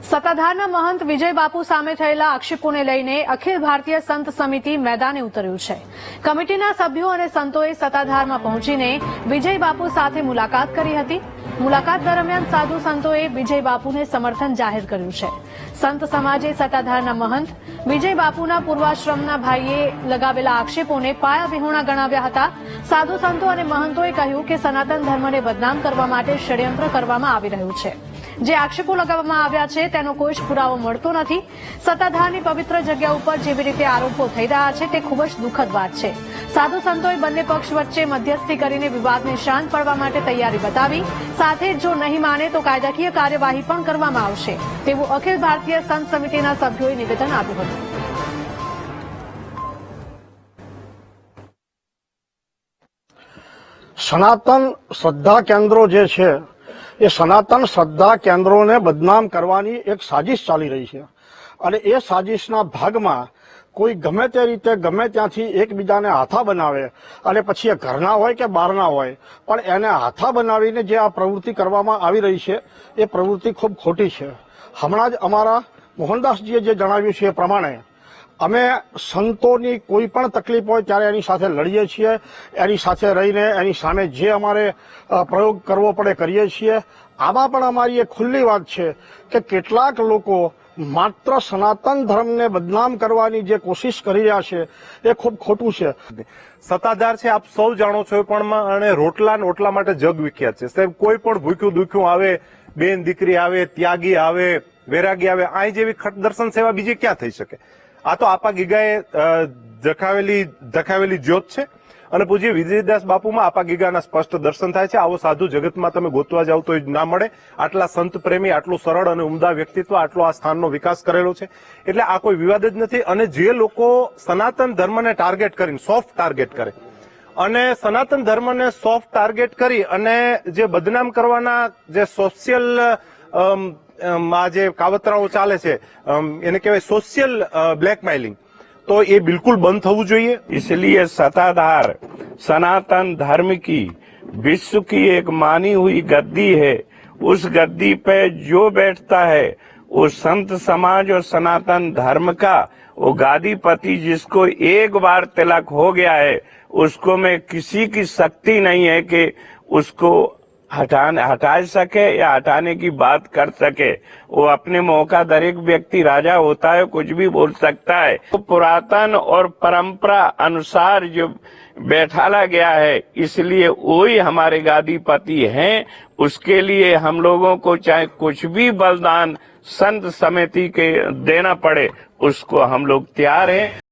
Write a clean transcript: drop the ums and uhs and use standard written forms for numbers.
સત્તાધારના મહંત વિજય બાપુ સામે થયેલા આક્ષેપોને લઈને અખિલ ભારતીય સંત સમિતિ મેદાને ઉતર્યું છે। કમિટીના સભ્યો અને સંતોએ સત્તાધારમાં પહોંચીને વિજય બાપુ સાથે મુલાકાત કરી હતી। મુલાકાત દરમિયાન સાધુ સંતોએ વિજય બાપુને સમર્થન જાહેર કર્યું છે। સંત સમાજે સત્તાધારના મહંત વિજય બાપુના પૂર્વાશ્રમના ભાઈએ લગાવેલા આક્ષેપોને પાયાવિહોણા ગણાવ્યા હતા। સાધુ સંતો અને મહંતોએ કહ્યું કે સનાતન ધર્મને બદનામ કરવા માટે ષડયંત્ર કરવામાં આવી રહ્યું છે। જે આક્ષેપો લગાવવામાં આવ્યા છે તેનો કોઈ જ પુરાવો મળતો નથી। સત્તાધારની પવિત્ર જગ્યા ઉપર જેવી રીતે આરોપો થઈ રહ્યા છે તે ખૂબ જ દુઃખદ વાત છે। સાધુ સંતોએ બંને પક્ષ વચ્ચે મધ્યસ્થી કરીને વિવાદને શાંત પાડવા માટે તૈયારી બતાવી। સાથે જ જો નહીં માને તો કાયદાકીય કાર્યવાહી પણ કરવામાં આવશે તેવું અખિલ ભારતીય સંત સમિતિના સભ્યોએ નિવેદન આપ્યું હતું। સનાતન શ્રદ્ધા કેન્દ્રો જે છે એ સનાતન શ્રદ્ધા કેન્દ્રોને બદનામ કરવાની એક સાજિશ ચાલી રહી છે અને એ સાજિશના ભાગમાં કોઈ ગમે તે રીતે ગમે ત્યાંથી એકબીજાને હાથા બનાવે અને પછી એ ઘરના હોય કે બહારના હોય પણ એને હાથા બનાવીને જે આ પ્રવૃત્તિ કરવામાં આવી રહી છે એ પ્રવૃત્તિ ખૂબ ખોટી છે। હમણાં જ અમારા મોહનદાસજીએ જે જણાવ્યું છે એ પ્રમાણે અમે સંતોની કોઈ પણ તકલીફ હોય ત્યારે એની સાથે લડીએ છીએ, એની સાથે રહીને એની સામે જે અમારે પ્રયોગ કરવો પડે કરીએ છીએ। આમાં પણ અમારી એક ખુલ્લી વાત છે કે કેટલાક લોકો માત્ર સનાતન ધર્મને બદનામ કરવાની જે કોશિશ કરી રહ્યા છે એ ખૂબ ખોટું છે। સત્તાધાર છે આપ સૌ જાણો છો પણ અને રોટલા ને ઓટલા માટે જગ વિખ્યાત છે સાહેબ। કોઈ પણ ભૂખ્યું દુખ્યું આવે, બેન દીકરી આવે, ત્યાગી આવે, વૈરાગી આવે, આ જેવી ખટ દર્શન સેવા બીજી ક્યાં થઈ શકે? આ તો આપા ગીગાએ ધખાવેલી જ્યોત છે અને પૂજ્ય વિજયદાસ બાપુમાં આપા ગીગાના સ્પષ્ટ દર્શન થાય છે। આવો સાધુ જગતમાં તમે ગોતવા જાવ તો ના મળે। આટલા સંત પ્રેમી, આટલું સરળ અને ઉમદા વ્યક્તિત્વ, આટલો આ સ્થાનનો વિકાસ કરેલો છે એટલે આ કોઈ વિવાદ જ નથી। અને જે લોકો સનાતન ધર્મને ટાર્ગેટ કરીને સોફ્ટ ટાર્ગેટ કરે અને સનાતન ધર્મને સોફ્ટ ટાર્ગેટ કરી અને જે બદનામ કરવાના જે સોશિયલ આ જે કાવતરાઓ ચાલે છે એને કહેવાય સોશિયલ બ્લેકમેલિંગ, तो ये बिल्कुल बंद होना चाहिए। इसलिए सत्ताधार सनातन धर्म की विश्व की एक मानी हुई गद्दी है। उस गद्दी पे जो बैठता है वो संत समाज और सनातन धर्म का वो गादीपति, जिसको एक बार तिलक हो गया है उसको में किसी की शक्ति नहीं है कि उसको हटा सके या हटाने की बात कर सके। वो अपने मौका दरेक व्यक्ति राजा होता है, कुछ भी बोल सकता है। तो पुरातन और परंपरा अनुसार जो बैठाला गया है इसलिए वही हमारे गादीपति हैं। उसके लिए हम लोगों को चाहे कुछ भी बलिदान संत समिति के देना पड़े उसको हम लोग तैयार हैं।